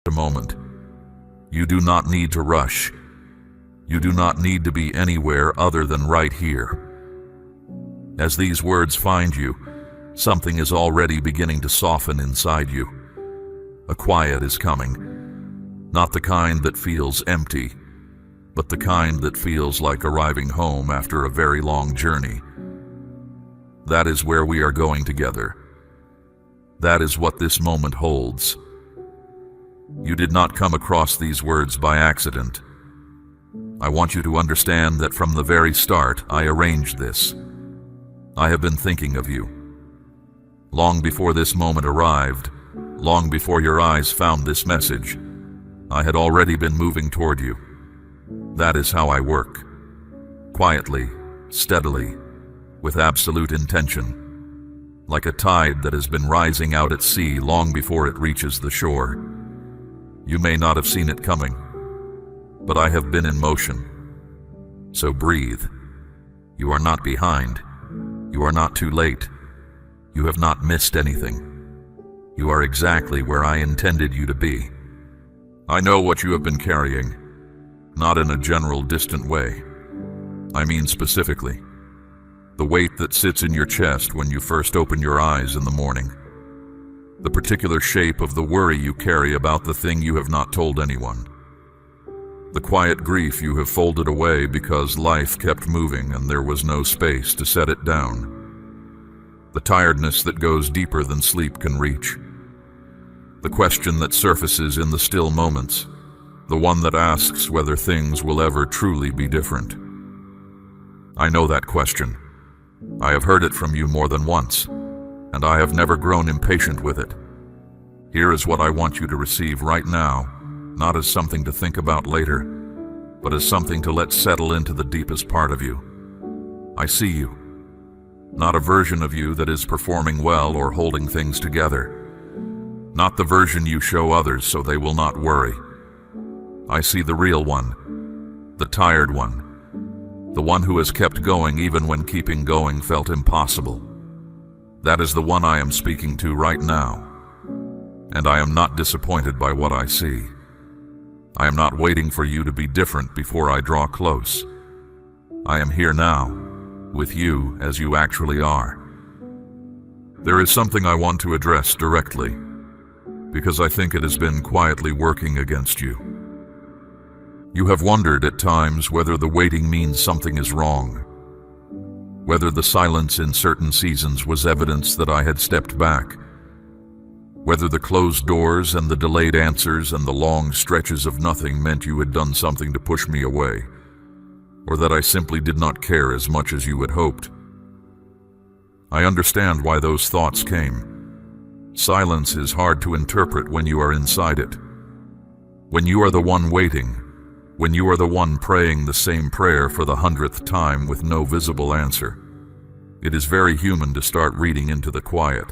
a moment. You do not need to rush. You do not need to be anywhere other than right here. As these words find you, something is already beginning to soften inside you. A quiet is coming, not the kind that feels empty, but the kind that feels like arriving home after a very long journey. That is where we are going together. That is what this moment holds. You did not come across these words by accident. I want you to understand that from the very start, I arranged this. I have been thinking of you. Long before this moment arrived, long before your eyes found this message, I had already been moving toward you. That is how I work. Quietly, steadily, with absolute intention. Like a tide that has been rising out at sea long before it reaches the shore. You may not have seen it coming, but I have been in motion. So breathe. You are not behind. You are not too late. You have not missed anything. You are exactly where I intended you to be. I know what you have been carrying, not in a general, distant way. I mean specifically. The weight that sits in your chest when you first open your eyes in the morning. The particular shape of the worry you carry about the thing you have not told anyone. The quiet grief you have folded away because life kept moving and there was no space to set it down. The tiredness that goes deeper than sleep can reach. The question that surfaces in the still moments. The one that asks whether things will ever truly be different. I know that question. I have heard it from you more than once, and I have never grown impatient with it. Here is what I want you to receive right now, not as something to think about later, but as something to let settle into the deepest part of you. I see you, not a version of you that is performing well or holding things together, not the version you show others so they will not worry. I see the real one, the tired one, the one who has kept going even when keeping going felt impossible. That is the one I am speaking to right now, and I am not disappointed by what I see. I am not waiting for you to be different before I draw close. I am here now, with you as you actually are. There is something I want to address directly, because I think it has been quietly working against you. You have wondered at times whether the waiting means something is wrong, whether the silence in certain seasons was evidence that I had stepped back, whether the closed doors and the delayed answers and the long stretches of nothing meant you had done something to push me away, or that I simply did not care as much as you had hoped. I understand why those thoughts came. Silence is hard to interpret when you are inside it. When you are the one waiting, when you are the one praying the same prayer for the 100th time with no visible answer, it is very human to start reading into the quiet,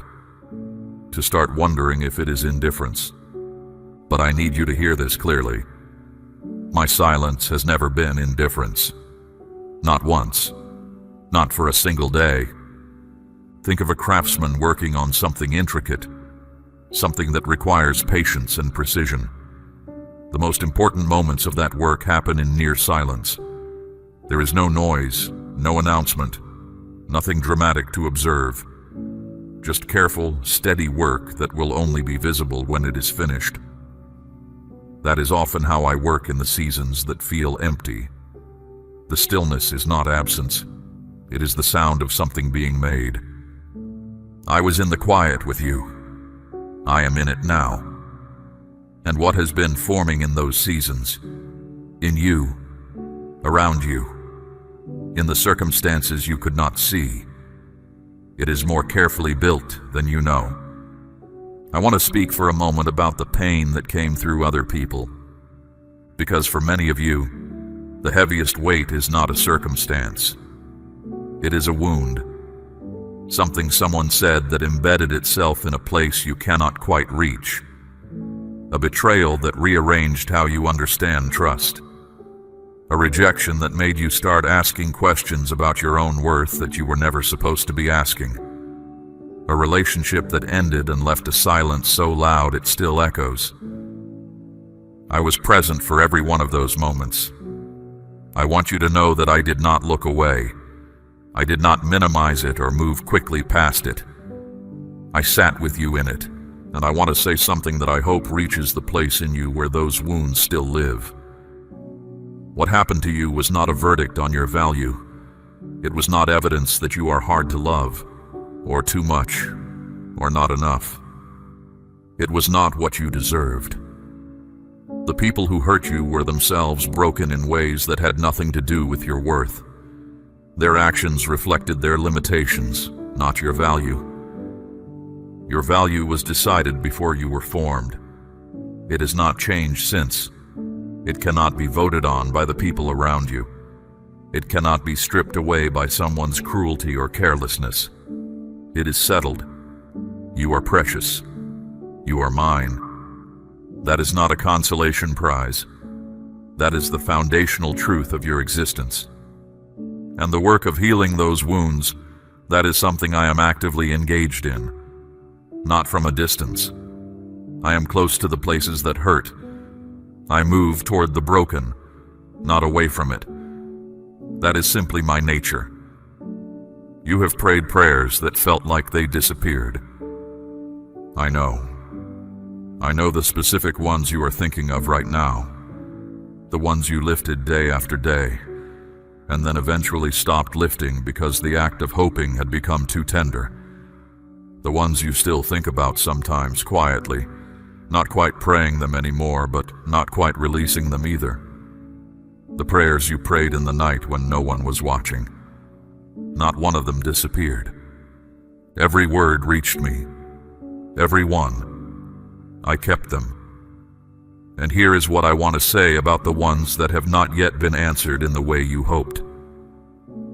to start wondering if it is indifference. But I need you to hear this clearly. My silence has never been indifference. Not once. Not for a single day. Think of a craftsman working on something intricate, something that requires patience and precision. The most important moments of that work happen in near silence. There is no noise, no announcement, nothing dramatic to observe. Just careful, steady work that will only be visible when it is finished. That is often how I work in the seasons that feel empty. The stillness is not absence. It is the sound of something being made. I was in the quiet with you. I am in it now. And what has been forming in those seasons, in you, around you, in the circumstances you could not see, it is more carefully built than you know. I want to speak for a moment about the pain that came through other people, because for many of you, the heaviest weight is not a circumstance. It is a wound, something someone said that embedded itself in a place you cannot quite reach. A betrayal that rearranged how you understand trust. A rejection that made you start asking questions about your own worth that you were never supposed to be asking. A relationship that ended and left a silence so loud it still echoes. I was present for every one of those moments. I want you to know that I did not look away. I did not minimize it or move quickly past it. I sat with you in it, and I want to say something that I hope reaches the place in you where those wounds still live. What happened to you was not a verdict on your value. It was not evidence that you are hard to love, or too much, or not enough. It was not what you deserved. The people who hurt you were themselves broken in ways that had nothing to do with your worth. Their actions reflected their limitations, not your value. Your value was decided before you were formed. It has not changed since. It cannot be voted on by the people around you. It cannot be stripped away by someone's cruelty or carelessness. It is settled. You are precious. You are mine. That is not a consolation prize. That is the foundational truth of your existence. And the work of healing those wounds, that is something I am actively engaged in. Not from a distance. I am close to the places that hurt. I move toward the broken, not away from it. That is simply my nature. You have prayed prayers that felt like they disappeared. I know. I know the specific ones you are thinking of right now. The ones you lifted day after day, and then eventually stopped lifting because the act of hoping had become too tender. The ones you still think about sometimes quietly, not quite praying them anymore, but not quite releasing them either. The prayers you prayed in the night when no one was watching. Not one of them disappeared. Every word reached me. Every one. I kept them. And here is what I want to say about the ones that have not yet been answered in the way you hoped.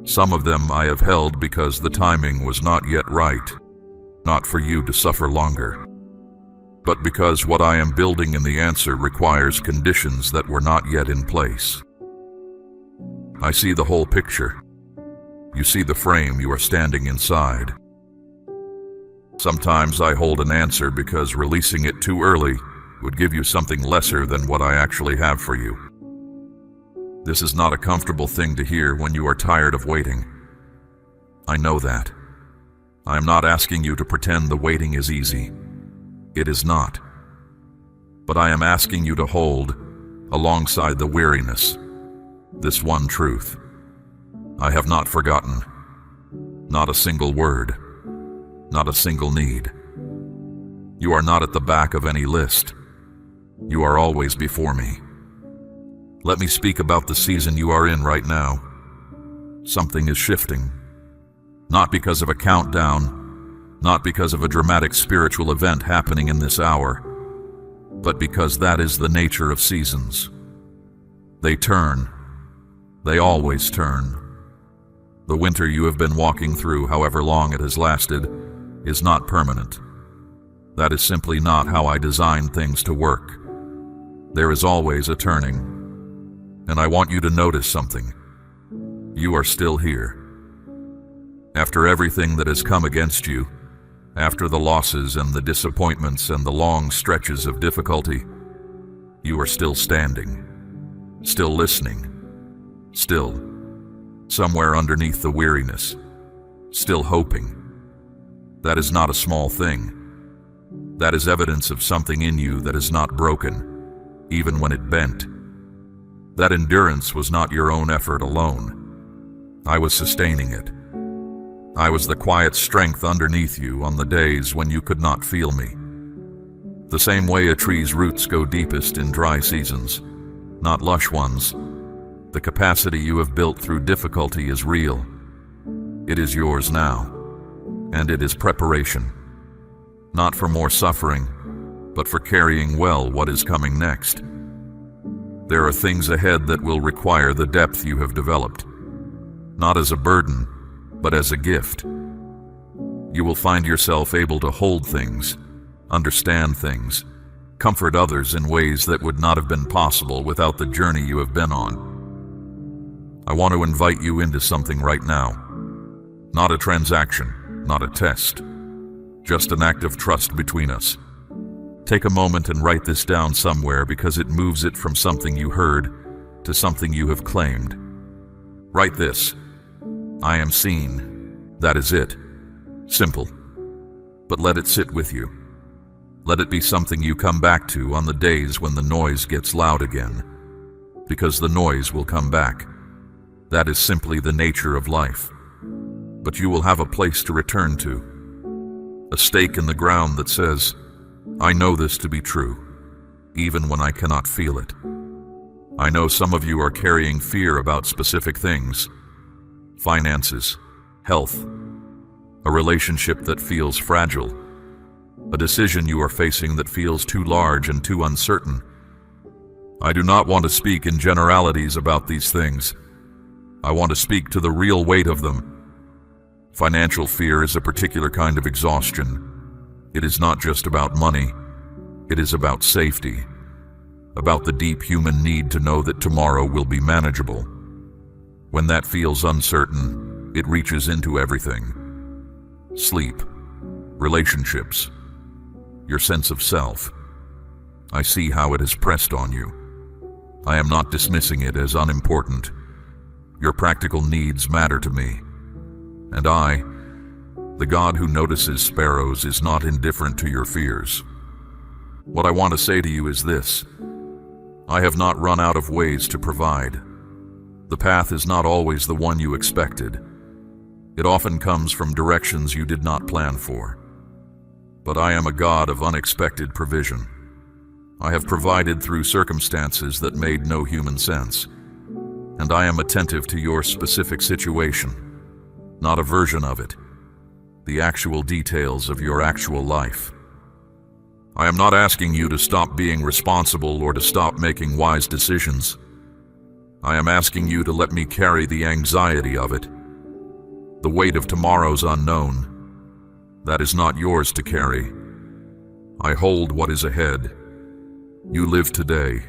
Some of them I have held because the timing was not yet right. Not for you to suffer longer, but because what I am building in the answer requires conditions that were not yet in place. I see the whole picture. You see the frame you are standing inside. Sometimes I hold an answer because releasing it too early would give you something lesser than what I actually have for you. This is not a comfortable thing to hear when you are tired of waiting. I know that. I am not asking you to pretend the waiting is easy. It is not. But I am asking you to hold, alongside the weariness, this one truth. I have not forgotten. Not a single word. Not a single need. You are not at the back of any list. You are always before me. Let me speak about the season you are in right now. Something is shifting. Not because of a countdown, not because of a dramatic spiritual event happening in this hour, but because that is the nature of seasons. They turn. They always turn. The winter you have been walking through, however long it has lasted, is not permanent. That is simply not how I designed things to work. There is always a turning. And I want you to notice something. You are still here. After everything that has come against you, after the losses and the disappointments and the long stretches of difficulty, you are still standing, still listening, still, somewhere underneath the weariness, still hoping. That is not a small thing. That is evidence of something in you that is not broken, even when it bent. That endurance was not your own effort alone. I was sustaining it. I was the quiet strength underneath you on the days when you could not feel me. The same way a tree's roots go deepest in dry seasons, not lush ones. The capacity you have built through difficulty is real. It is yours now, and it is preparation. Not for more suffering, but for carrying well what is coming next. There are things ahead that will require the depth you have developed, not as a burden, but as a gift. You will find yourself able to hold things, understand things, comfort others in ways that would not have been possible without the journey you have been on. I want to invite you into something right now. Not a transaction, not a test, just an act of trust between us. Take a moment and write this down somewhere because it moves it from something you heard to something you have claimed. Write this: I am seen. That is it. Simple. But let it sit with you. Let it be something you come back to on the days when the noise gets loud again. Because the noise will come back. That is simply the nature of life. But you will have a place to return to. A stake in the ground that says, I know this to be true, even when I cannot feel it. I know some of you are carrying fear about specific things. Finances, health, a relationship that feels fragile, a decision you are facing that feels too large and too uncertain. I do not want to speak in generalities about these things. I want to speak to the real weight of them. Financial fear is a particular kind of exhaustion. It is not just about money. It is about safety, about the deep human need to know that tomorrow will be manageable. When that feels uncertain, it reaches into everything. Sleep, relationships, your sense of self. I see how it has pressed on you. I am not dismissing it as unimportant. Your practical needs matter to me. And I, the God who notices sparrows, is not indifferent to your fears. What I want to say to you is this: I have not run out of ways to provide. The path is not always the one you expected. It often comes from directions you did not plan for. But I am a God of unexpected provision. I have provided through circumstances that made no human sense. And I am attentive to your specific situation, not a version of it, the actual details of your actual life. I am not asking you to stop being responsible or to stop making wise decisions. I am asking you to let me carry the anxiety of it, the weight of tomorrow's unknown. That is not yours to carry. I hold what is ahead. You live today.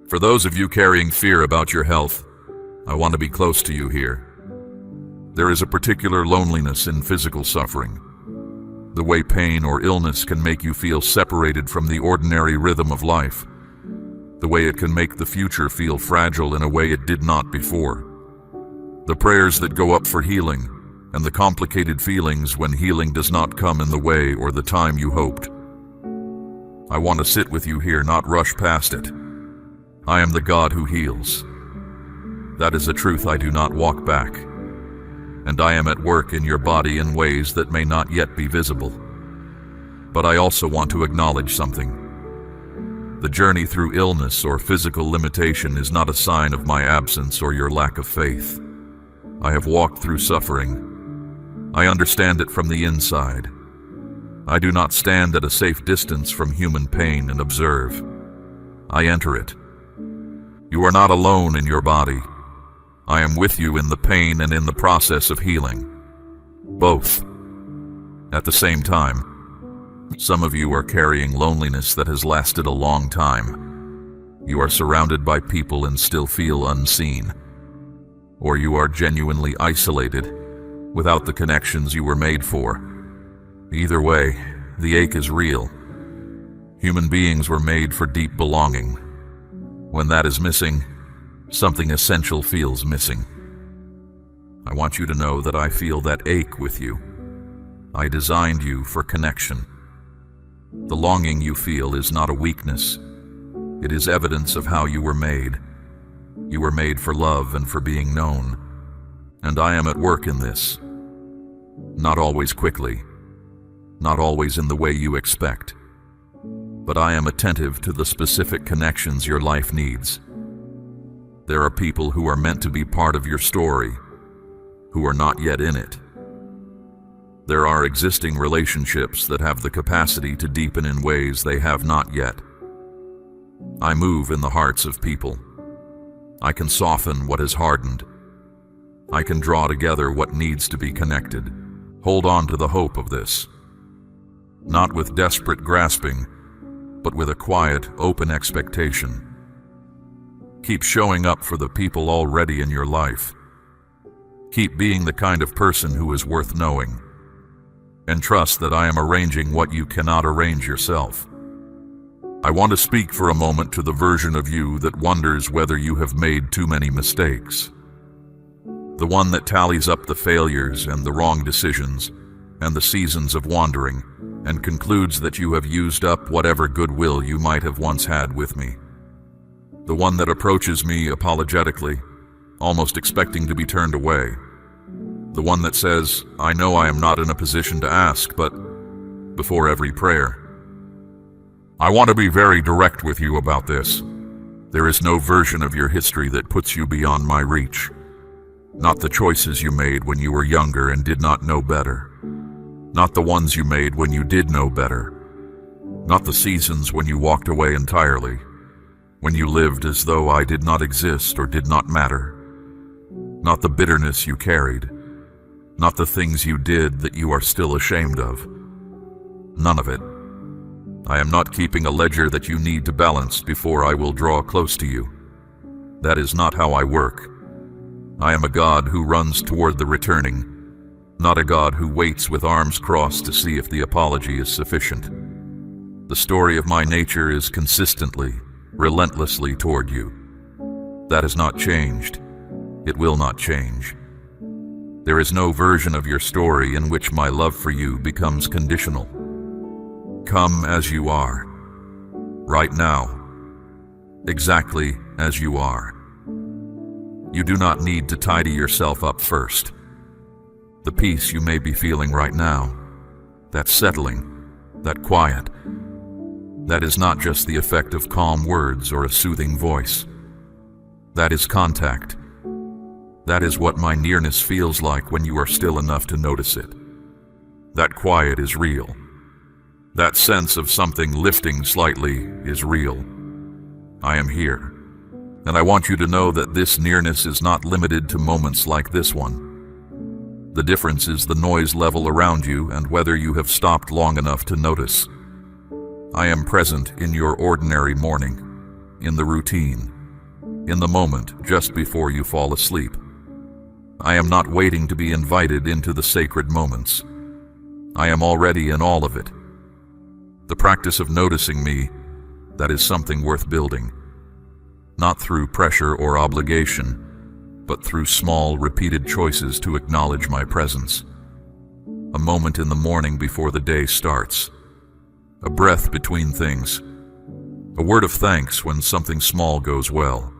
For those of you carrying fear about your health, I want to be close to you here. There is a particular loneliness in physical suffering. The way pain or illness can make you feel separated from the ordinary rhythm of life. The way it can make the future feel fragile in a way it did not before. The prayers that go up for healing, and the complicated feelings when healing does not come in the way or the time you hoped. I want to sit with you here, not rush past it. I am the God who heals. That is a truth I do not walk back. And I am at work in your body in ways that may not yet be visible. But I also want to acknowledge something. The journey through illness or physical limitation is not a sign of my absence or your lack of faith. I have walked through suffering. I understand it from the inside. I do not stand at a safe distance from human pain and observe. I enter it. You are not alone in your body. I am with you in the pain and in the process of healing. Both. At the same time. Some of you are carrying loneliness that has lasted a long time. You are surrounded by people and still feel unseen. Or you are genuinely isolated, without the connections you were made for. Either way, the ache is real. Human beings were made for deep belonging. When that is missing, something essential feels missing. I want you to know that I feel that ache with you. I designed you for connection. The longing you feel is not a weakness. It is evidence of how you were made. You were made for love and for being known. And I am at work in this. Not always quickly. Not always in the way you expect. But I am attentive to the specific connections your life needs. There are people who are meant to be part of your story, who are not yet in it. There are existing relationships that have the capacity to deepen in ways they have not yet. I move in the hearts of people. I can soften what is hardened. I can draw together what needs to be connected. Hold on to the hope of this. Not with desperate grasping, but with a quiet, open expectation. Keep showing up for the people already in your life. Keep being the kind of person who is worth knowing. and trust that I am arranging what you cannot arrange yourself. I want to speak for a moment to the version of you that wonders whether you have made too many mistakes. The one that tallies up the failures and the wrong decisions and the seasons of wandering and concludes that you have used up whatever goodwill you might have once had with me. The one that approaches me apologetically, almost expecting to be turned away. The one that says, I know I am not in a position to ask, but before every prayer. I want to be very direct with you about this. There is no version of your history that puts you beyond my reach. Not the choices you made when you were younger and did not know better. Not the ones you made when you did know better. Not the seasons when you walked away entirely, when you lived as though I did not exist or did not matter. Not the bitterness you carried. Not the things you did that you are still ashamed of. None of it. I am not keeping a ledger that you need to balance before I will draw close to you. That is not how I work. I am a God who runs toward the returning, not a God who waits with arms crossed to see if the apology is sufficient. The story of my nature is consistently, relentlessly toward you. That has not changed. It will not change. There is no version of your story in which my love for you becomes conditional. Come as you are, right now, exactly as you are. You do not need to tidy yourself up first. The peace you may be feeling right now, that settling, that quiet, that is not just the effect of calm words or a soothing voice. That is contact. That is what my nearness feels like when you are still enough to notice it. That quiet is real. That sense of something lifting slightly is real. I am here, and I want you to know that this nearness is not limited to moments like this one. The difference is the noise level around you and whether you have stopped long enough to notice. I am present in your ordinary morning, in the routine, in the moment just before you fall asleep. I am not waiting to be invited into the sacred moments. I am already in all of it. The practice of noticing me, that is something worth building. Not through pressure or obligation, but through small, repeated choices to acknowledge my presence. A moment in the morning before the day starts. A breath between things. A word of thanks when something small goes well.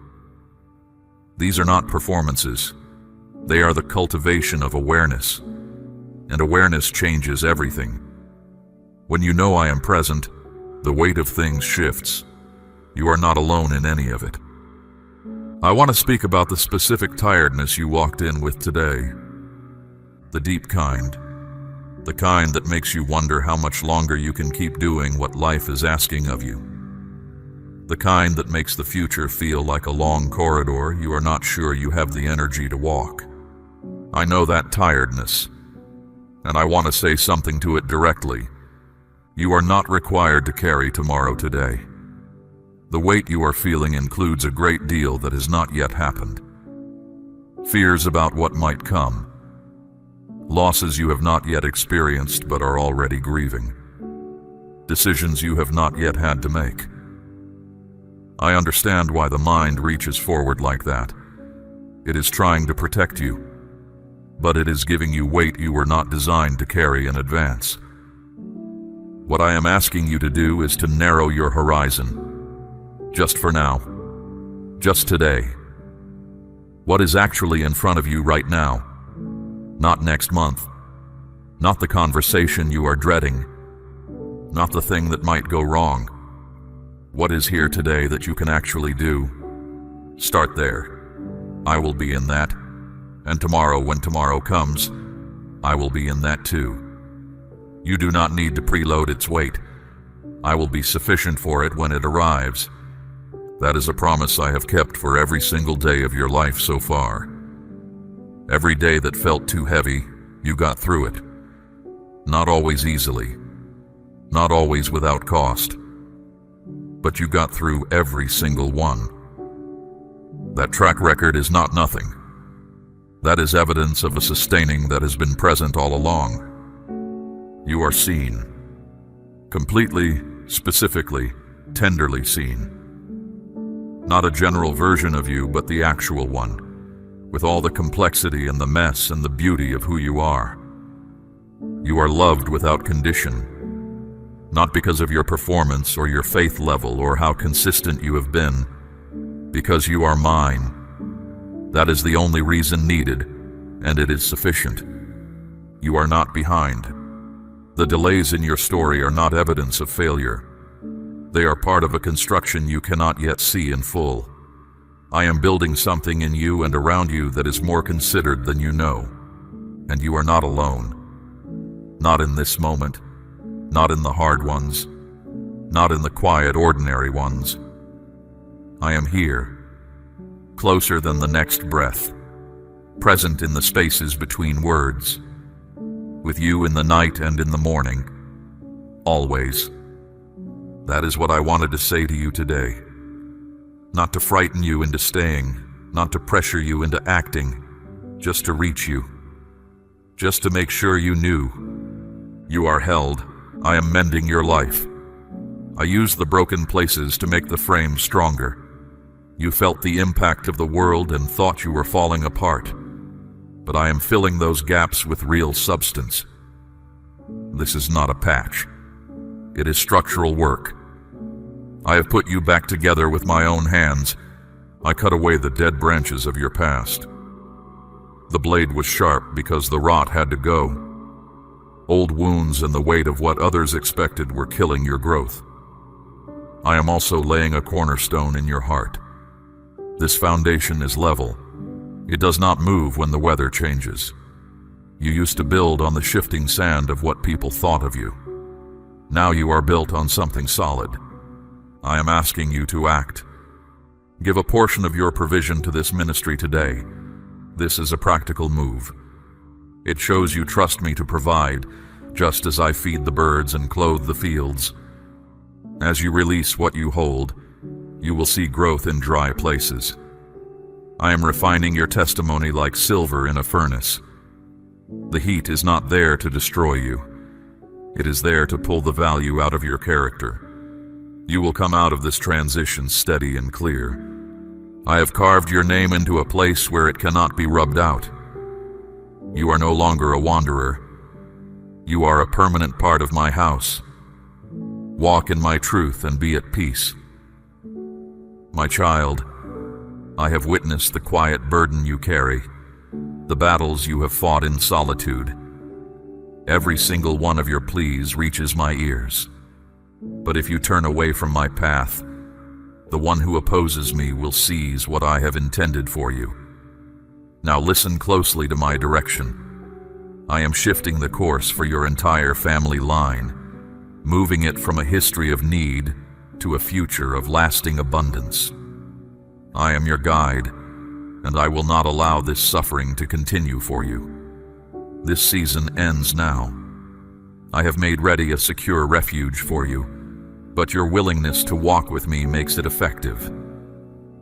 These are not performances. They are the cultivation of awareness. And awareness changes everything. When you know I am present, the weight of things shifts. You are not alone in any of it. I want to speak about the specific tiredness you walked in with today. The deep kind. The kind that makes you wonder how much longer you can keep doing what life is asking of you. The kind that makes the future feel like a long corridor you are not sure you have the energy to walk. I know that tiredness, and I want to say something to it directly. You are not required to carry tomorrow today. The weight you are feeling includes a great deal that has not yet happened. Fears about what might come. Losses you have not yet experienced but are already grieving. Decisions you have not yet had to make. I understand why the mind reaches forward like that. It is trying to protect you, but it is giving you weight you were not designed to carry in advance. What I am asking you to do is to narrow your horizon. Just for now. Just today. What is actually in front of you right now? Not next month. Not the conversation you are dreading. Not the thing that might go wrong. What is here today that you can actually do? Start there. I will be in that. And tomorrow, when tomorrow comes, I will be in that too. You do not need to preload its weight. I will be sufficient for it when it arrives. That is a promise I have kept for every single day of your life so far. Every day that felt too heavy, you got through it. Not always easily. Not always without cost. But you got through every single one. That track record is not nothing. That is evidence of a sustaining that has been present all along. You are seen. Completely, specifically, tenderly seen. Not a general version of you, but the actual one, with all the complexity and the mess and the beauty of who you are. You are loved without condition, not because of your performance or your faith level or how consistent you have been, because you are mine. That is the only reason needed, and it is sufficient. You are not behind. The delays in your story are not evidence of failure. They are part of a construction you cannot yet see in full. I am building something in you and around you that is more considered than you know. And you are not alone. Not in this moment. Not in the hard ones. Not in the quiet, ordinary ones. I am here, closer than the next breath, present in the spaces between words, with you in the night and in the morning, always. That is what I wanted to say to you today. Not to frighten you into staying, not to pressure you into acting, just to reach you. Just to make sure you knew. You are held. I am mending your life. I use the broken places to make the frame stronger. You felt the impact of the world and thought you were falling apart. But I am filling those gaps with real substance. This is not a patch. It is structural work. I have put you back together with my own hands. I cut away the dead branches of your past. The blade was sharp because the rot had to go. Old wounds and the weight of what others expected were killing your growth. I am also laying a cornerstone in your heart. This foundation is level. It does not move when the weather changes. You used to build on the shifting sand of what people thought of you. Now you are built on something solid. I am asking you to act. Give a portion of your provision to this ministry today. This is a practical move. It shows you trust me to provide, just as I feed the birds and clothe the fields. As you release what you hold, you will see growth in dry places. I am refining your testimony like silver in a furnace. The heat is not there to destroy you. It is there to pull the value out of your character. You will come out of this transition steady and clear. I have carved your name into a place where it cannot be rubbed out. You are no longer a wanderer. You are a permanent part of my house. Walk in my truth and be at peace. My child, I have witnessed the quiet burden you carry, the battles you have fought in solitude. Every single one of your pleas reaches my ears. But if you turn away from my path, the one who opposes me will seize what I have intended for you. Now listen closely to my direction. I am shifting the course for your entire family line, moving it from a history of need to a future of lasting abundance. I am your guide, and I will not allow this suffering to continue for you. This season ends now. I have made ready a secure refuge for you, but your willingness to walk with me makes it effective.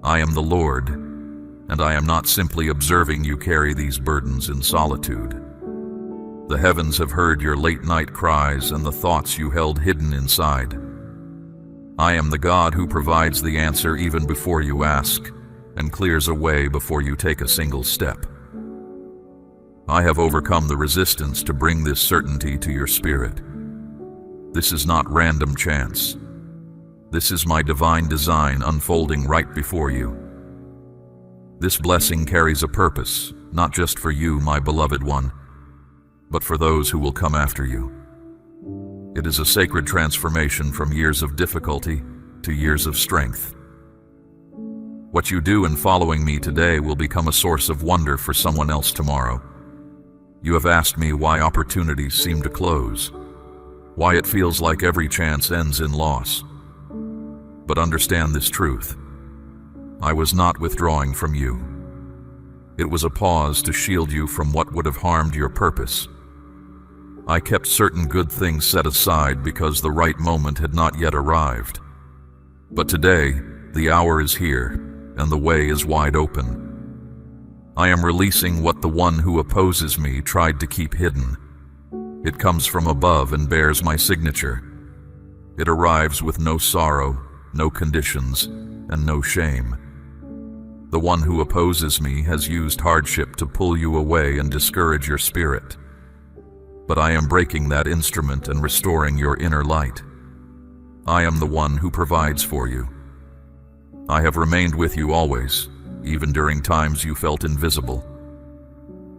I am the Lord, and I am not simply observing you carry these burdens in solitude. The heavens have heard your late-night cries and the thoughts you held hidden inside. I am the God who provides the answer even before you ask, and clears a way before you take a single step. I have overcome the resistance to bring this certainty to your spirit. This is not random chance. This is my divine design unfolding right before you. This blessing carries a purpose, not just for you, my beloved one, but for those who will come after you. It is a sacred transformation from years of difficulty to years of strength. What you do in following me today will become a source of wonder for someone else tomorrow. You have asked me why opportunities seem to close, why it feels like every chance ends in loss. But understand this truth. I was not withdrawing from you. It was a pause to shield you from what would have harmed your purpose. I kept certain good things set aside because the right moment had not yet arrived. But today, the hour is here, and the way is wide open. I am releasing what the one who opposes me tried to keep hidden. It comes from above and bears my signature. It arrives with no sorrow, no conditions, and no shame. The one who opposes me has used hardship to pull you away and discourage your spirit. But I am breaking that instrument and restoring your inner light. I am the one who provides for you. I have remained with you always, even during times you felt invisible.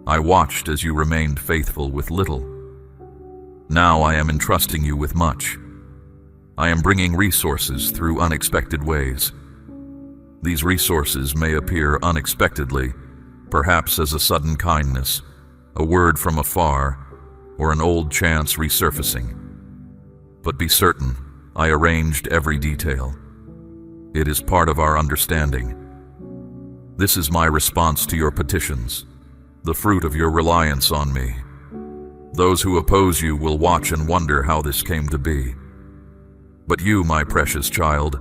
I watched as you remained faithful with little. Now I am entrusting you with much. I am bringing resources through unexpected ways. These resources may appear unexpectedly, perhaps as a sudden kindness, a word from afar, or an old chance resurfacing. But be certain, I arranged every detail. It is part of our understanding. This is my response to your petitions, the fruit of your reliance on me. Those who oppose you will watch and wonder how this came to be. But you, my precious child,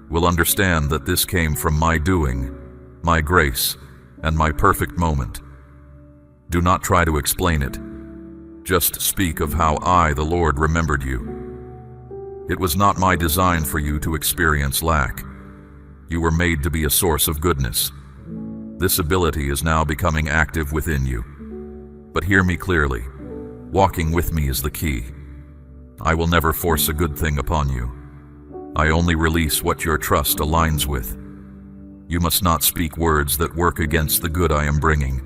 will understand that this came from my doing, my grace, and my perfect moment. Do not try to explain it. Just speak of how I, the Lord, remembered you. It was not my design for you to experience lack. You were made to be a source of goodness. This ability is now becoming active within you. But hear me clearly. Walking with me is the key. I will never force a good thing upon you. I only release what your trust aligns with. You must not speak words that work against the good I am bringing.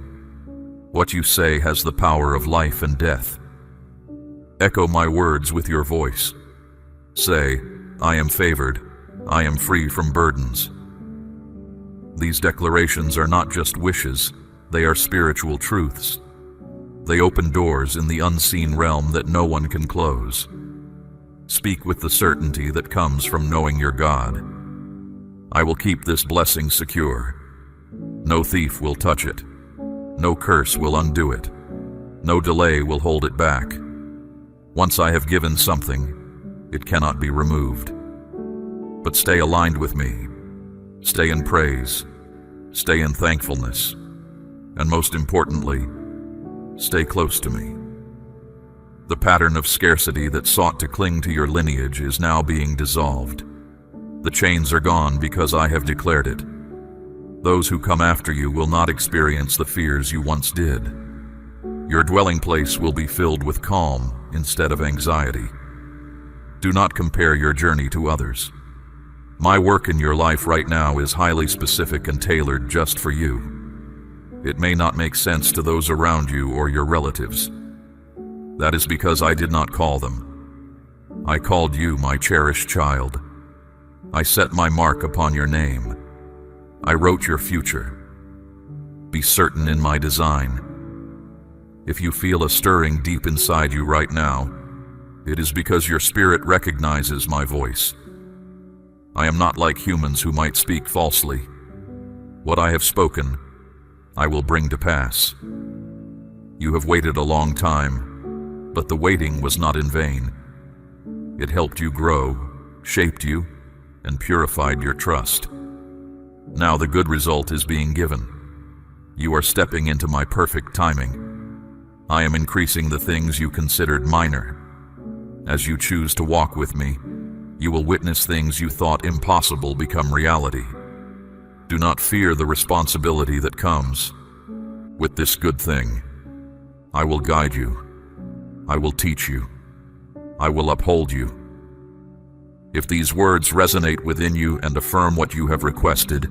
What you say has the power of life and death. Echo my words with your voice. Say, I am favored. I am free from burdens. These declarations are not just wishes, they are spiritual truths. They open doors in the unseen realm that no one can close. Speak with the certainty that comes from knowing your God. I will keep this blessing secure. No thief will touch it. No curse will undo it. No delay will hold it back. Once I have given something, it cannot be removed. But stay aligned with me. Stay in praise. Stay in thankfulness. And most importantly, stay close to me. The pattern of scarcity that sought to cling to your lineage is now being dissolved. The chains are gone because I have declared it. Those who come after you will not experience the fears you once did. Your dwelling place will be filled with calm instead of anxiety. Do not compare your journey to others. My work in your life right now is highly specific and tailored just for you. It may not make sense to those around you or your relatives. That is because I did not call them. I called you my cherished child. I set my mark upon your name. I wrote your future. Be certain in my design. If you feel a stirring deep inside you right now, it is because your spirit recognizes my voice. I am not like humans who might speak falsely. What I have spoken, I will bring to pass. You have waited a long time, but the waiting was not in vain. It helped you grow, shaped you, and purified your trust. Now the good result is being given. You are stepping into my perfect timing. I am increasing the things you considered minor. As you choose to walk with me, you will witness things you thought impossible become reality. Do not fear the responsibility that comes with this good thing. I will guide you. I will teach you. I will uphold you. If these words resonate within you and affirm what you have requested,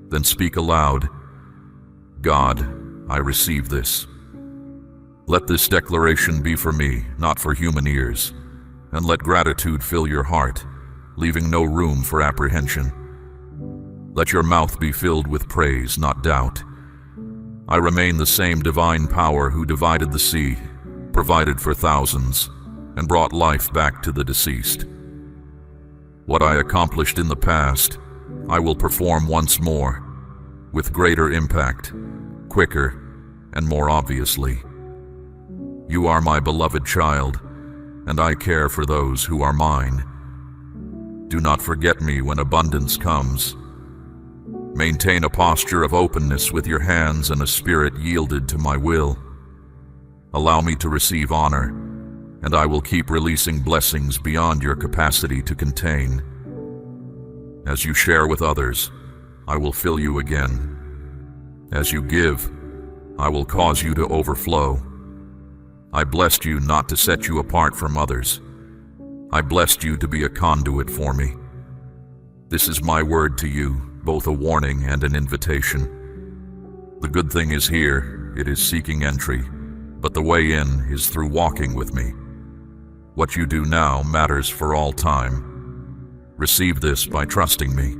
then speak aloud. God, I receive this. Let this declaration be for me, not for human ears, and let gratitude fill your heart, leaving no room for apprehension. Let your mouth be filled with praise, not doubt. I remain the same divine power who divided the sea, provided for thousands, and brought life back to the deceased. What I accomplished in the past, I will perform once more, with greater impact, quicker, and more obviously. You are my beloved child, and I care for those who are mine. Do not forget me when abundance comes. Maintain a posture of openness with your hands and a spirit yielded to my will. Allow me to receive honor, and I will keep releasing blessings beyond your capacity to contain. As you share with others, I will fill you again. As you give, I will cause you to overflow. I blessed you not to set you apart from others. I blessed you to be a conduit for me. This is my word to you, both a warning and an invitation. The good thing is here, it is seeking entry, but the way in is through walking with me. What you do now matters for all time. Receive this by trusting me.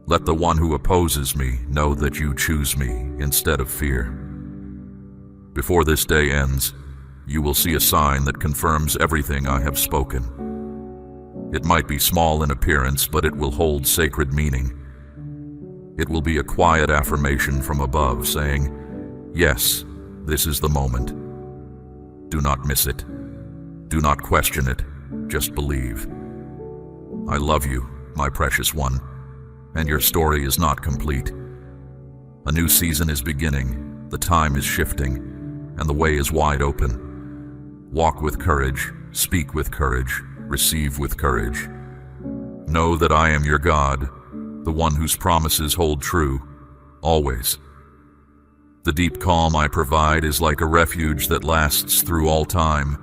Let the one who opposes me know that you choose me instead of fear. Before this day ends, you will see a sign that confirms everything I have spoken. It might be small in appearance, but it will hold sacred meaning. It will be a quiet affirmation from above saying, "Yes, this is the moment." Do not miss it. Do not question it. Just believe. I love you, my precious one, and your story is not complete. A new season is beginning, the time is shifting, and the way is wide open. Walk with courage, speak with courage, receive with courage. Know that I am your God, the one whose promises hold true, always. The deep calm I provide is like a refuge that lasts through all time,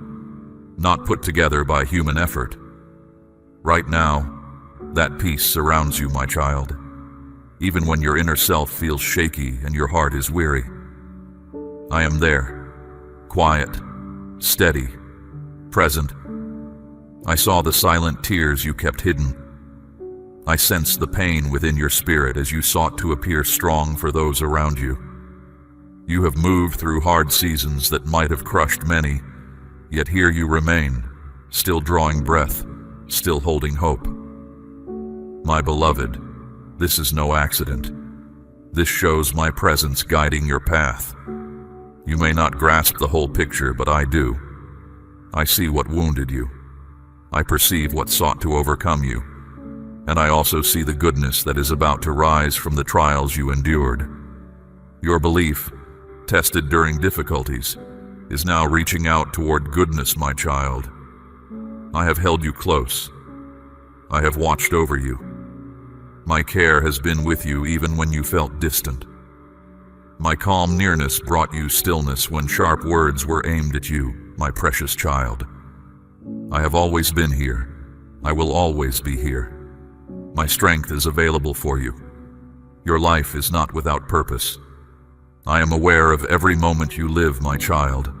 not put together by human effort. Right now, that peace surrounds you, my child, even when your inner self feels shaky and your heart is weary. I am there, quiet, steady, present. I saw the silent tears you kept hidden. I sensed the pain within your spirit as you sought to appear strong for those around you. You have moved through hard seasons that might have crushed many, yet here you remain, still drawing breath, still holding hope. My beloved, this is no accident. This shows my presence guiding your path. You may not grasp the whole picture, but I do. I see what wounded you. I perceive what sought to overcome you. And I also see the goodness that is about to rise from the trials you endured. Your belief, tested during difficulties, is now reaching out toward goodness, my child. I have held you close. I have watched over you. My care has been with you even when you felt distant. My calm nearness brought you stillness when sharp words were aimed at you, my precious child. I have always been here. I will always be here. My strength is available for you. Your life is not without purpose. I am aware of every moment you live, my child.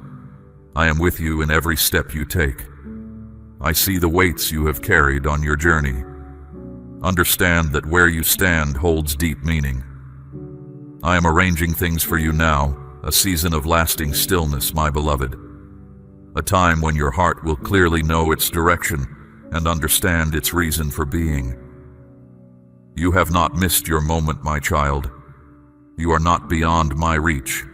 I am with you in every step you take. I see the weights you have carried on your journey. Understand that where you stand holds deep meaning. I am arranging things for you now, a season of lasting stillness, my beloved. A time when your heart will clearly know its direction and understand its reason for being. You have not missed your moment, my child. You are not beyond my reach.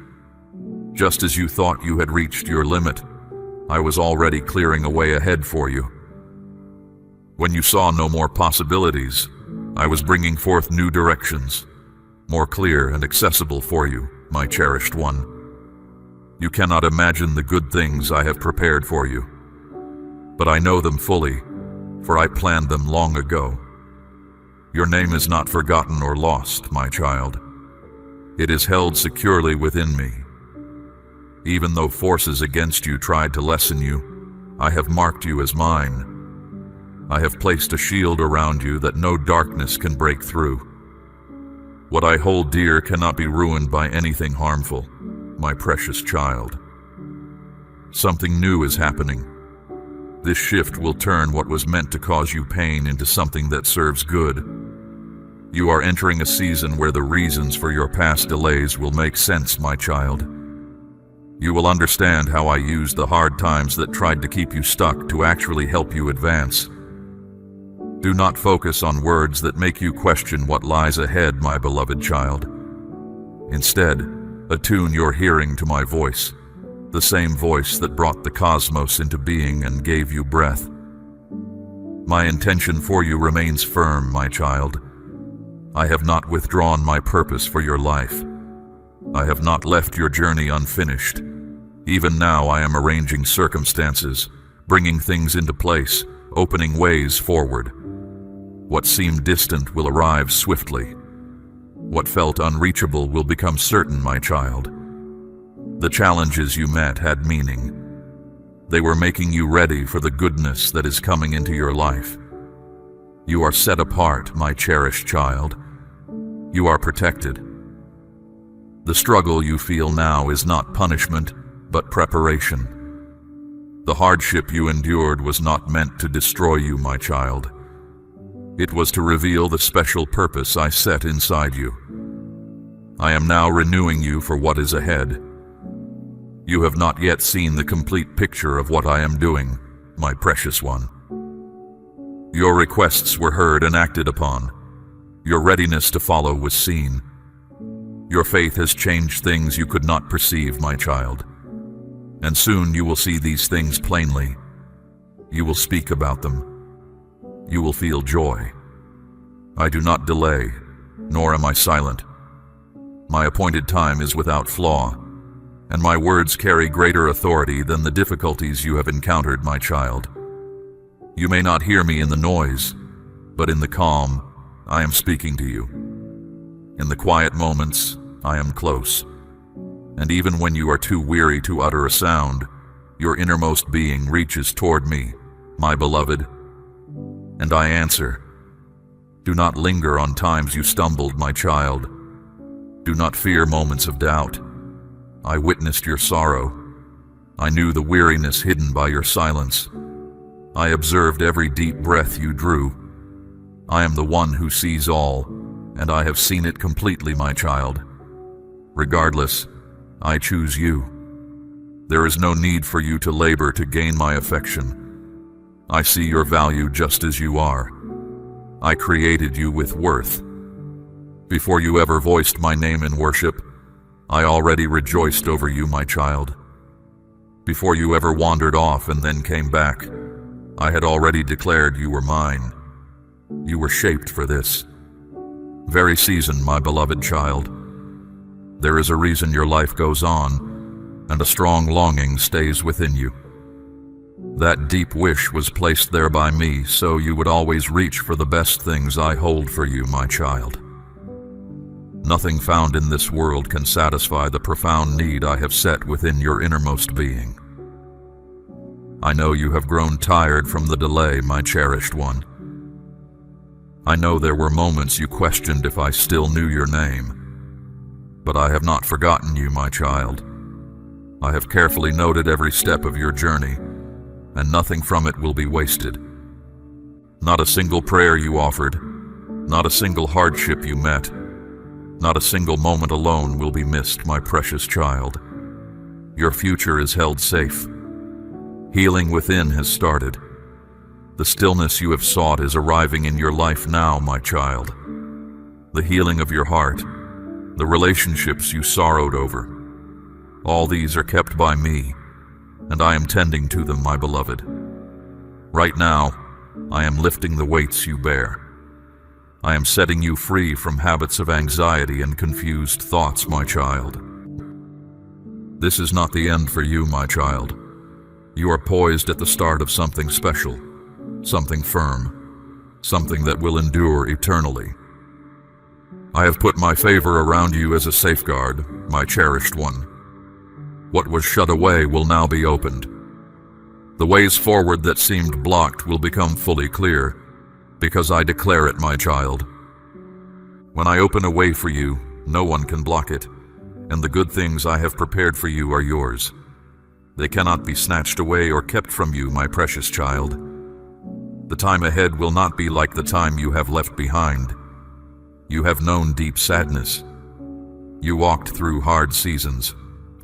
Just as you thought you had reached your limit, I was already clearing a way ahead for you. When you saw no more possibilities, I was bringing forth new directions, more clear and accessible for you, my cherished one. You cannot imagine the good things I have prepared for you, but I know them fully, for I planned them long ago. Your name is not forgotten or lost, my child. It is held securely within me. Even though forces against you tried to lessen you, I have marked you as mine. I have placed a shield around you that no darkness can break through. What I hold dear cannot be ruined by anything harmful, my precious child. Something new is happening. This shift will turn what was meant to cause you pain into something that serves good. You are entering a season where the reasons for your past delays will make sense, my child. You will understand how I used the hard times that tried to keep you stuck to actually help you advance. Do not focus on words that make you question what lies ahead, my beloved child. Instead, attune your hearing to my voice, the same voice that brought the cosmos into being and gave you breath. My intention for you remains firm, my child. I have not withdrawn my purpose for your life. I have not left your journey unfinished. Even now I am arranging circumstances, bringing things into place, opening ways forward. What seemed distant will arrive swiftly. What felt unreachable will become certain, my child. The challenges you met had meaning. They were making you ready for the goodness that is coming into your life. You are set apart, my cherished child. You are protected. The struggle you feel now is not punishment, but preparation. The hardship you endured was not meant to destroy you, my child. It was to reveal the special purpose I set inside you. I am now renewing you for what is ahead. You have not yet seen the complete picture of what I am doing, my precious one. Your requests were heard and acted upon. Your readiness to follow was seen. Your faith has changed things you could not perceive, my child. And soon you will see these things plainly. You will speak about them. You will feel joy. I do not delay, nor am I silent. My appointed time is without flaw, and my words carry greater authority than the difficulties you have encountered, my child. You may not hear me in the noise, but in the calm, I am speaking to you. In the quiet moments, I am close. And even when you are too weary to utter a sound, your innermost being reaches toward me, my beloved. And I answer. Do not linger on times you stumbled, my child. Do not fear moments of doubt. I witnessed your sorrow. I knew the weariness hidden by your silence. I observed every deep breath you drew. I am the one who sees all, and I have seen it completely, my child. Regardless, I choose you. There is no need for you to labor to gain my affection. I see your value just as you are. I created you with worth. Before you ever voiced my name in worship, I already rejoiced over you, my child. Before you ever wandered off and then came back, I had already declared you were mine. You were shaped for this very season, my beloved child. There is a reason your life goes on, and a strong longing stays within you. That deep wish was placed there by me so you would always reach for the best things I hold for you, my child. Nothing found in this world can satisfy the profound need I have set within your innermost being. I know you have grown tired from the delay, my cherished one. I know there were moments you questioned if I still knew your name. But I have not forgotten you, my child. I have carefully noted every step of your journey, and nothing from it will be wasted. Not a single prayer you offered, not a single hardship you met, not a single moment alone will be missed, my precious child. Your future is held safe. Healing within has started. The stillness you have sought is arriving in your life now, my child. The healing of your heart, the relationships you sorrowed over, all these are kept by me, and I am tending to them, my beloved. Right now, I am lifting the weights you bear. I am setting you free from habits of anxiety and confused thoughts, my child. This is not the end for you, my child. You are poised at the start of something special, something firm, something that will endure eternally. I have put my favor around you as a safeguard, my cherished one. What was shut away will now be opened. The ways forward that seemed blocked will become fully clear, because I declare it, my child. When I open a way for you, no one can block it, and the good things I have prepared for you are yours. They cannot be snatched away or kept from you, my precious child. The time ahead will not be like the time you have left behind. You have known deep sadness. You walked through hard seasons,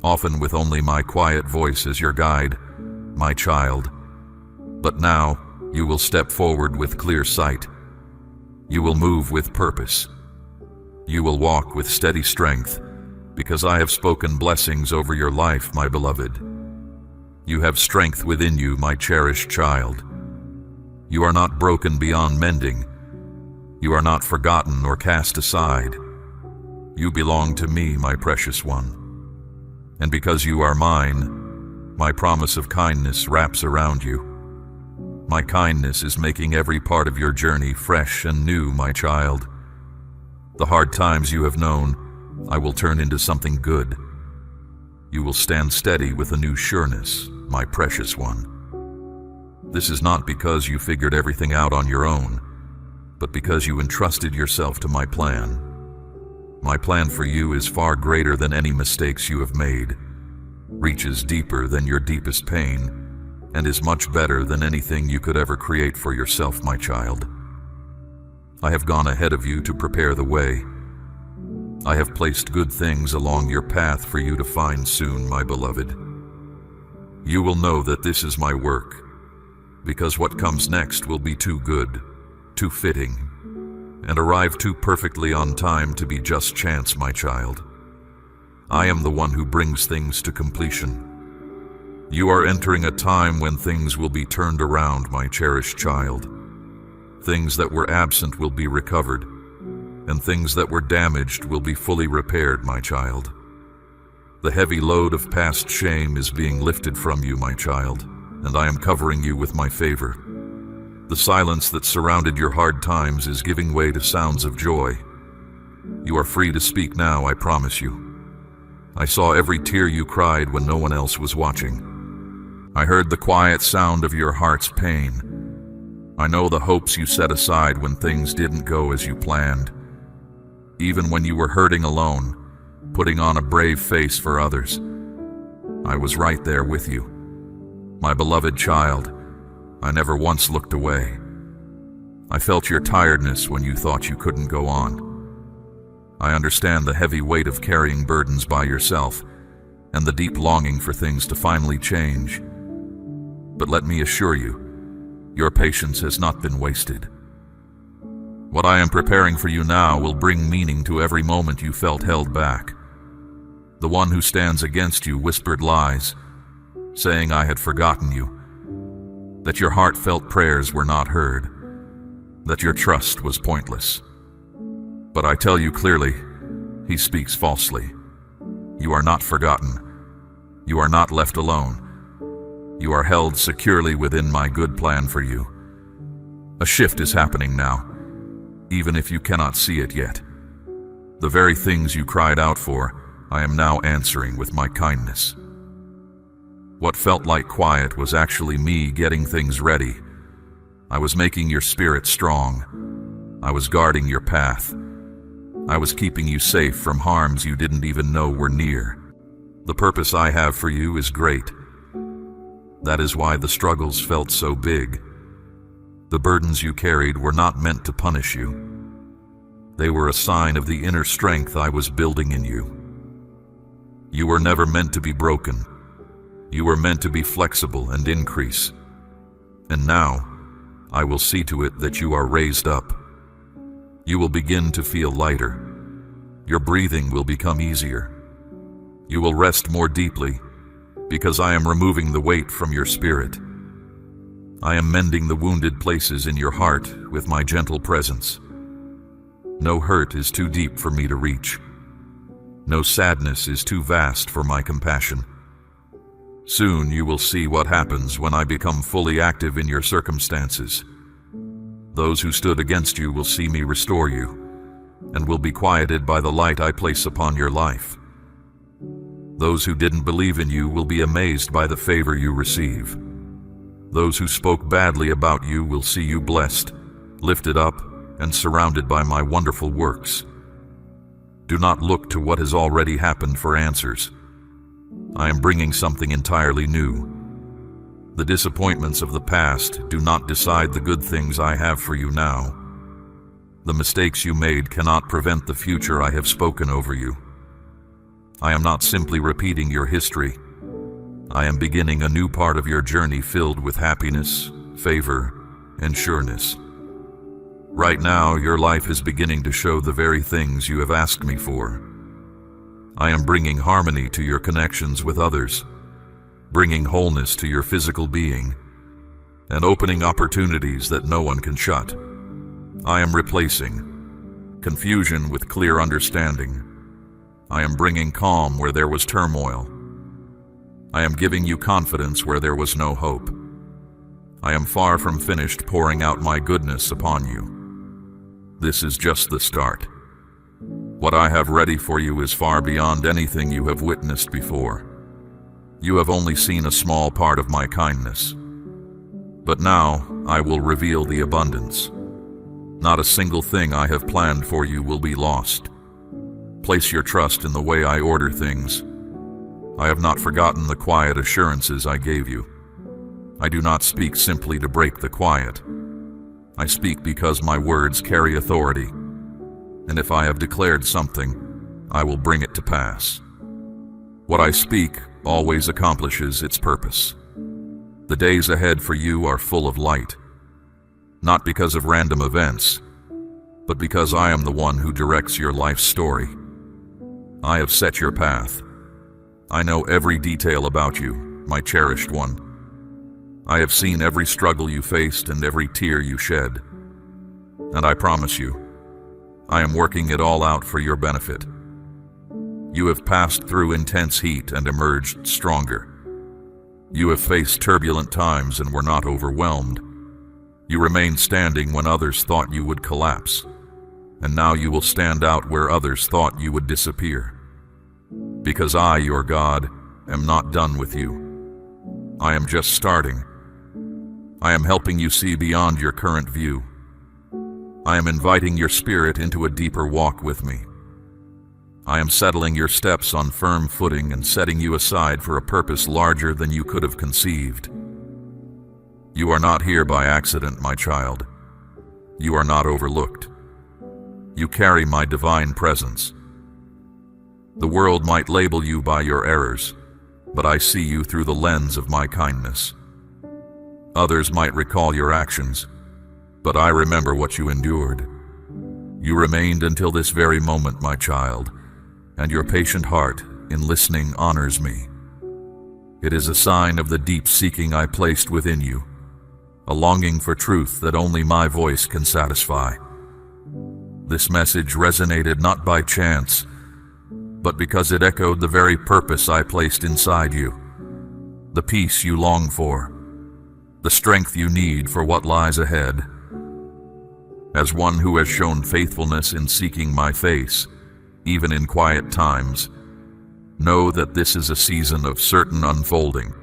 often with only my quiet voice as your guide, my child. But now, you will step forward with clear sight. You will move with purpose. You will walk with steady strength, because I have spoken blessings over your life, my beloved. You have strength within you, my cherished child. You are not broken beyond mending. You are not forgotten or cast aside. You belong to me, my precious one. And because you are mine, my promise of kindness wraps around you. My kindness is making every part of your journey fresh and new, my child. The hard times you have known, I will turn into something good. You will stand steady with a new sureness, my precious one. This is not because you figured everything out on your own, but because you entrusted yourself to my plan. My plan for you is far greater than any mistakes you have made, reaches deeper than your deepest pain, and is much better than anything you could ever create for yourself, my child. I have gone ahead of you to prepare the way. I have placed good things along your path for you to find soon, my beloved. You will know that this is my work, because what comes next will be too good, too fitting, and arrive too perfectly on time to be just chance, my child. I am the one who brings things to completion. You are entering a time when things will be turned around, my cherished child. Things that were absent will be recovered, and things that were damaged will be fully repaired, my child. The heavy load of past shame is being lifted from you, my child, and I am covering you with my favor. The silence that surrounded your hard times is giving way to sounds of joy. You are free to speak now, I promise you. I saw every tear you cried when no one else was watching. I heard the quiet sound of your heart's pain. I know the hopes you set aside when things didn't go as you planned. Even when you were hurting alone, putting on a brave face for others, I was right there with you. My beloved child, I never once looked away. I felt your tiredness when you thought you couldn't go on. I understand the heavy weight of carrying burdens by yourself and the deep longing for things to finally change. But let me assure you, your patience has not been wasted. What I am preparing for you now will bring meaning to every moment you felt held back. The one who stands against you whispered lies, saying I had forgotten you, that your heartfelt prayers were not heard, that your trust was pointless. But I tell you clearly, he speaks falsely. You are not forgotten. You are not left alone. You are held securely within my good plan for you. A shift is happening now, even if you cannot see it yet. The very things you cried out for, I am now answering with my kindness. What felt like quiet was actually me getting things ready. I was making your spirit strong. I was guarding your path. I was keeping you safe from harms you didn't even know were near. The purpose I have for you is great. That is why the struggles felt so big. The burdens you carried were not meant to punish you. They were a sign of the inner strength I was building in you. You were never meant to be broken. You were meant to be flexible and increase. And now, I will see to it that you are raised up. You will begin to feel lighter. Your breathing will become easier. You will rest more deeply, because I am removing the weight from your spirit. I am mending the wounded places in your heart with my gentle presence. No hurt is too deep for me to reach. No sadness is too vast for my compassion. Soon you will see what happens when I become fully active in your circumstances. Those who stood against you will see me restore you, and will be quieted by the light I place upon your life. Those who didn't believe in you will be amazed by the favor you receive. Those who spoke badly about you will see you blessed, lifted up, and surrounded by my wonderful works. Do not look to what has already happened for answers. I am bringing something entirely new. The disappointments of the past do not decide the good things I have for you now. The mistakes you made cannot prevent the future I have spoken over you. I am not simply repeating your history. I am beginning a new part of your journey filled with happiness, favor, and sureness. Right now, your life is beginning to show the very things you have asked me for. I am bringing harmony to your connections with others, bringing wholeness to your physical being, and opening opportunities that no one can shut. I am replacing confusion with clear understanding. I am bringing calm where there was turmoil. I am giving you confidence where there was no hope. I am far from finished pouring out my goodness upon you. This is just the start. What I have ready for you is far beyond anything you have witnessed before. You have only seen a small part of my kindness. But now I will reveal the abundance. Not a single thing I have planned for you will be lost. Place your trust in the way I order things. I have not forgotten the quiet assurances I gave you. I do not speak simply to break the quiet. I speak because my words carry authority, and if I have declared something, I will bring it to pass. What I speak always accomplishes its purpose. The days ahead for you are full of light, not because of random events, but because I am the one who directs your life story. I have set your path. I know every detail about you, my cherished one. I have seen every struggle you faced and every tear you shed. And I promise you, I am working it all out for your benefit. You have passed through intense heat and emerged stronger. You have faced turbulent times and were not overwhelmed. You remained standing when others thought you would collapse. And now you will stand out where others thought you would disappear. Because I, your God, am not done with you. I am just starting. I am helping you see beyond your current view. I am inviting your spirit into a deeper walk with me. I am settling your steps on firm footing and setting you aside for a purpose larger than you could have conceived. You are not here by accident, my child. You are not overlooked. You carry my divine presence. The world might label you by your errors, but I see you through the lens of my kindness. Others might recall your actions, but I remember what you endured. You remained until this very moment, my child, and your patient heart in listening honors me. It is a sign of the deep seeking I placed within you, a longing for truth that only my voice can satisfy. This message resonated not by chance, but because it echoed the very purpose I placed inside you, the peace you long for, the strength you need for what lies ahead. As one who has shown faithfulness in seeking my face, even in quiet times, know that this is a season of certain unfolding.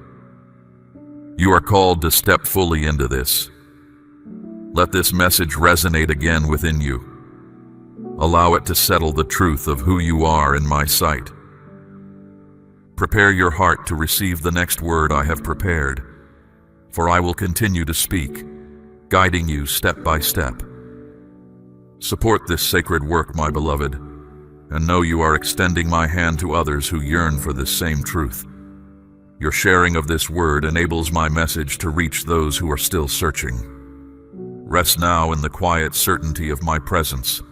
You are called to step fully into this. Let this message resonate again within you. Allow it to settle the truth of who you are in my sight. Prepare your heart to receive the next word I have prepared, for I will continue to speak, guiding you step by step. Support this sacred work, my beloved, and know you are extending my hand to others who yearn for this same truth. Your sharing of this word enables my message to reach those who are still searching. Rest now in the quiet certainty of my presence.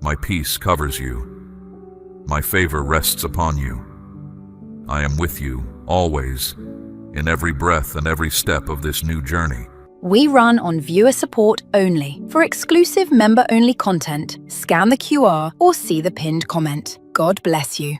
My peace covers you. My favor rests upon you. I am with you, always, in every breath and every step of this new journey. We run on viewer support only. For exclusive member-only content, scan the QR or see the pinned comment. God bless you.